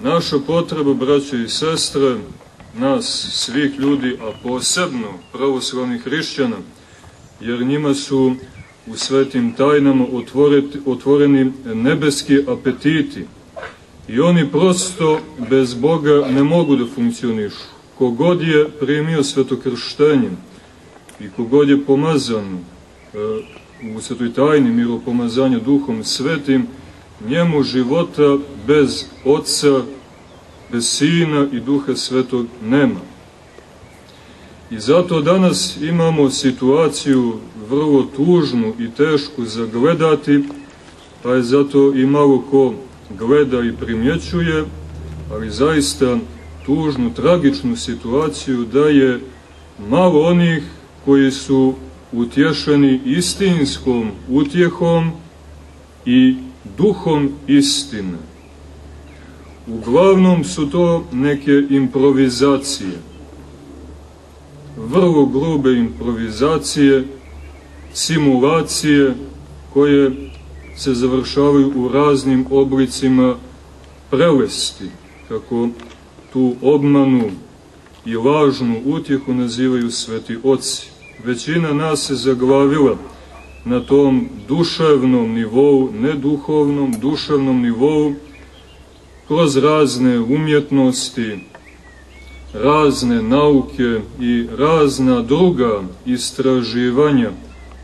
naša potreba, braće i sestre, nas svih ljudi, a posebno pravoslavnih hrišćana, jer njima su u svetim tajnama otvoreni nebeski apetiti i oni prosto bez Boga ne mogu da funkcionišu. Kogod je primio svetokrštenje i kogod je pomazan u svetoj tajni miropomazanja Duhom Svetim, njemu života bez Otca, bez Sina i Duha Svetog nema. I zato danas imamo situaciju vrlo tužnu i tešku za gledati, pa je zato i malo ko gleda i primjećuje, ali zaista tužnu, tragičnu situaciju da je malo onih koji su utješeni istinskom utjehom i duhom istine. Uglavnom su to neke improvizacije, vrlo grube improvizacije, simulacije koje se završavaju u raznim oblicima prelesti, kako tu obmanu i lažnu utjehu nazivaju sveti oci. Većina nas se zaglavila na tom duševnom nivou, ne duhovnom, duševnom nivou, kroz razne umjetnosti, razne nauke i razna druga istraživanja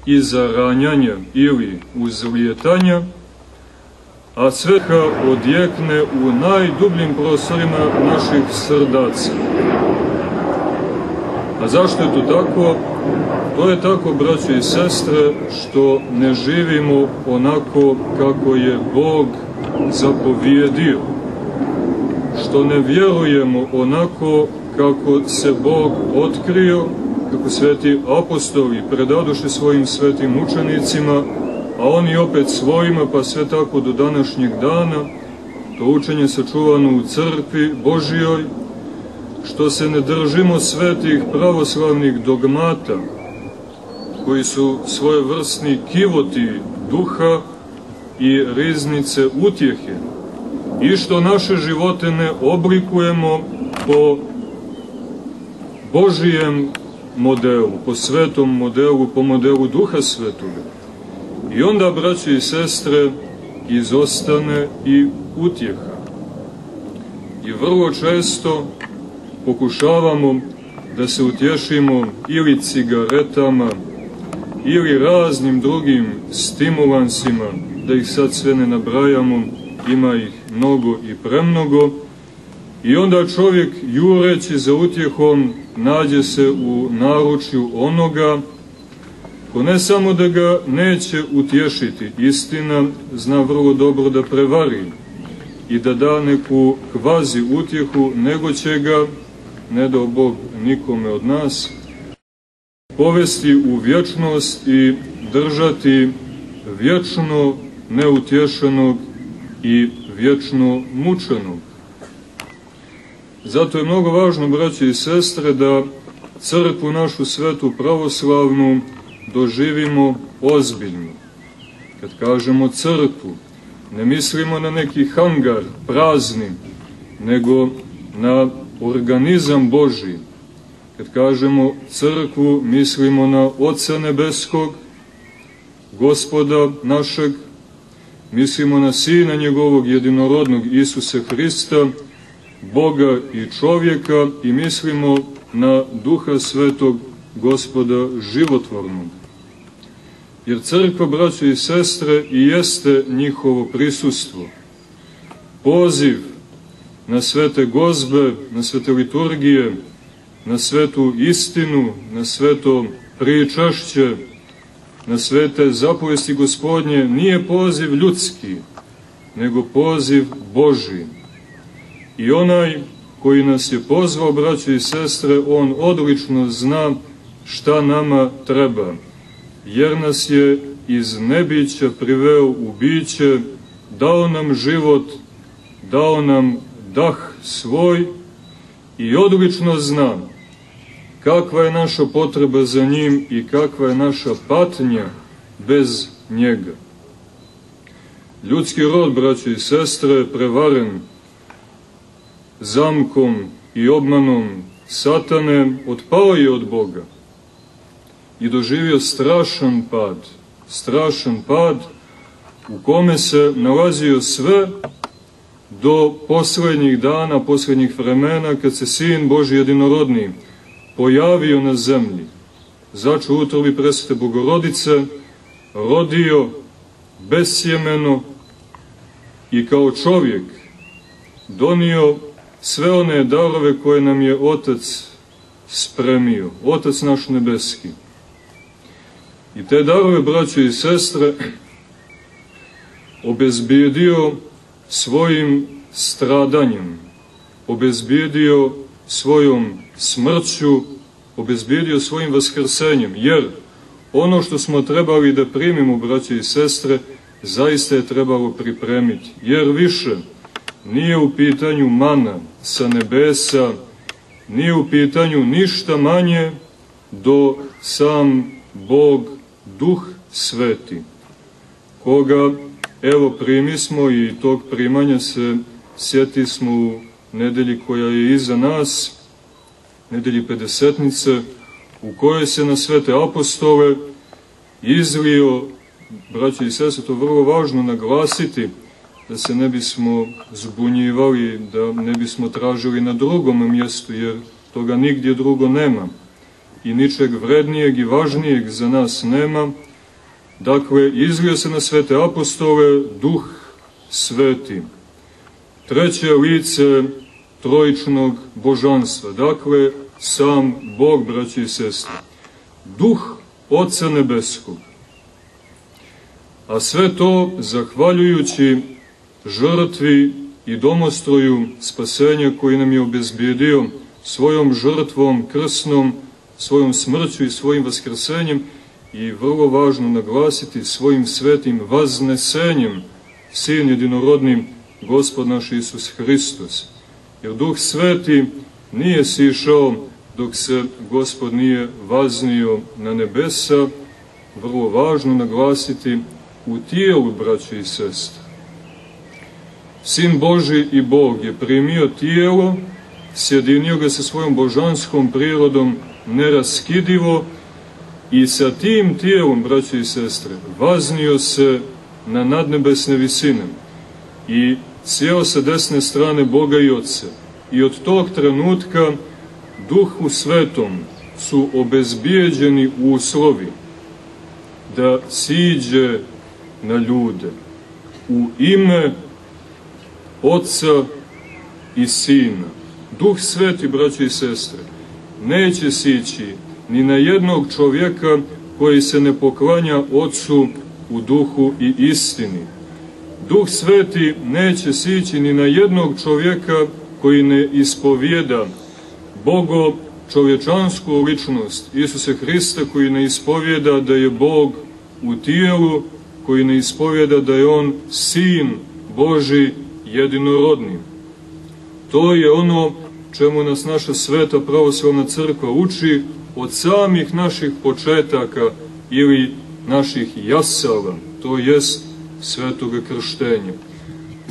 i zaranjanja ili uzlijetanja, a sve odjekne u najdubljim prostorima naših srdaca. A zašto je to tako? To je tako, braćo i sestre, što ne živimo onako kako je Bog zapovjedio, što ne vjerujemo onako kako se Bog otkrio, kako sveti apostoli predadoše svojim svetim učenicima, a oni opet svojima, pa sve tako do današnjeg dana, to učenje sačuvano u crkvi Božijoj, što se ne držimo svetih pravoslavnih dogmata, koji su svojevrsni kivoti duha i riznice utjehe, i što naše živote ne oblikujemo po Božijem modelu, po svetom modelu, po modelu Duha Svetoga. I onda, braći i sestre, izostane i utjeha. I vrlo često pokušavamo da se utješimo ili cigaretama, ili raznim drugim stimulansima, da ih sad sve ne nabrajamo, ima ih mnogo i premnogo, i onda čovjek, jureći za utjehom, nađe se u naručju onoga ko ne samo da ga neće utješiti, istina zna vrlo dobro da prevari i da da neku kvazi utjehu, nego će ga, ne dao Bog nikome od nas, povesti u vječnost i držati vječno neutješenog i vječno mučenog. Zato je mnogo važno, braći i sestre, da crkvu našu svetu pravoslavnu doživimo ozbiljno. Kad kažemo crkvu, ne mislimo na neki hangar prazni, nego na organizam Božji. Kad kažemo crkvu, mislimo na Oca Nebeskog, Gospoda našeg, mislimo na Sina njegovog jedinorodnog Isusa Hrista, Boga i čovjeka, i mislimo na Duha Svetog, Gospoda životvornog. Jer crkva, braćo i sestre, i jeste njihovo prisustvo. Poziv na svete gozbe, na svete liturgije, na svetu istinu, na sveto pričašće, na svete zapovesti Gospodnje, nije poziv ljudski, nego poziv Božji. I onaj koji nas je pozvao, braćo i sestre, on odlično zna šta nama treba, jer nas je iz nebića priveo u biće, dao nam život, dao nam dah svoj i odlično zna kakva je naša potreba za njim i kakva je naša patnja bez njega. Ljudski rod, braćo i sestre, prevaren zamkom i obmanom satane, otpao je od Boga i doživio strašan pad u kome se nalazio sve do posljednjih dana, posljednjih vremena, kad se Sin Božji jedinorodni pojavio na zemlji, začeo u utrobi presvete Bogorodice, rodio besjemeno i kao čovjek donio sve one darove koje nam je Otac spremio, Otac naš nebeski. I te darove, braćo i sestre, obezbijedio svojim stradanjem, obezbijedio svojom smrću, obezbijedio svojim vaskrsenjem, jer ono što smo trebali da primimo, braće i sestre, zaista je trebalo pripremiti, jer više nije u pitanju mana sa nebesa, nije u pitanju ništa manje do sam Bog, Duh Sveti, koga, evo, primismo i tog primanja se sjetismo u nedelji koja je iza nas, nedelji Pedesetnice, u kojoj se na svete apostole izlio, braći i sestre, to je vrlo važno naglasiti, da se ne bismo zbunjivali, da ne bismo tražili na drugom mjestu, jer toga nigdje drugo nema i ničeg vrednijeg i važnijeg za nas nema. Dakle, izlio se na svete apostole Duh Sveti, treće lice trojičnog božanstva, dakle, sam Bog, braći i sestre, Duh Oca Nebeskog. A sve to zahvaljujući žrtvi i domostroju spasenja koji nam je obezbijedio svojom žrtvom krsnom, svojom smrću i svojim vaskrsenjem i, vrlo važno naglasiti, svojim svetim vaznesenjem, Sin jedinorodnim, Gospod naš Isus Hristos. Jer Duh Sveti nije sišao dok se Gospod nije vaznio na nebesa, vrlo važno naglasiti, u tijelu, braće i sestre. Sin Božji i Bog je primio tijelo, sjedinio ga sa svojom božanskom prirodom neraskidivo i sa tim tijelom, braće i sestre, vaznio se na nadnebesne visine i sjeo sa desne strane Boga i Otca. I od tog trenutka Duhu Svetom su obezbijeđeni uslovi da siđe na ljude u ime Otca i Sina. Duh Sveti, braći i sestre, neće sići ni na jednog čovjeka koji se ne poklanja Otcu u duhu i istini. Duh Sveti neće sići ni na jednog čovjeka koji ne ispovijeda Bogo čovječansku ličnost Isuse Hrista, koji ne ispovijeda da je Bog u tijelu, koji ne ispovijeda da je On Sin Božji jedinorodni. To je ono čemu nas naša sveta pravoslavna crkva uči od samih naših početaka ili naših jasala, to jest svetoga krštenja.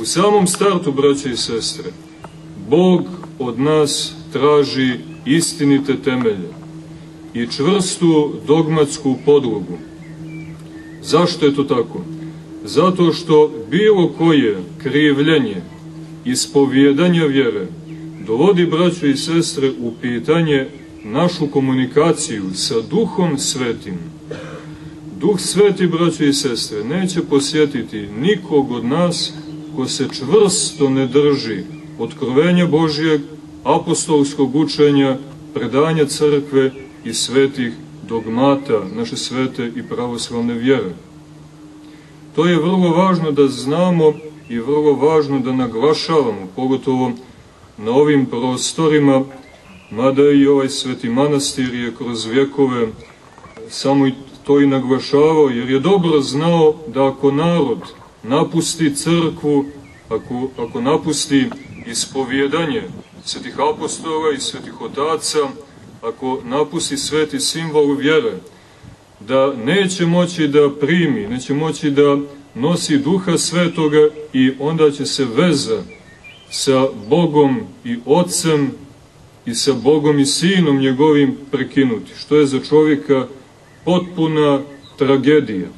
U samom startu, braće i sestre, Bog od nas traži istinite temelje i čvrstu dogmatsku podlogu. Zašto je to tako? Zato što bilo koje krivljenje, ispovjedanje vjere dovodi, braćo i sestre, u pitanje našu komunikaciju sa Duhom Svetim. Duh Sveti, braćo i sestre, neće posjetiti nikog od nas ko se čvrsto ne drži otkrovenja Božijeg, apostolskog učenja, predanja crkve i svetih dogmata naše svete i pravoslavne vjere. To je vrlo važno da znamo i vrlo važno da naglašavamo, pogotovo na ovim prostorima, mada i ovaj sveti manastir je kroz vjekove samo to i naglašavao, jer je dobro znao da ako narod napusti crkvu, ako napusti ispovjedanje svetih apostola i svetih otaca, ako napusti sveti simbol vjere, da neće moći da primi, neće moći da nosi Duha Svetoga i onda će se veza sa Bogom i Otcem i sa Bogom i Sinom njegovim prekinuti, što je za čovjeka potpuna tragedija.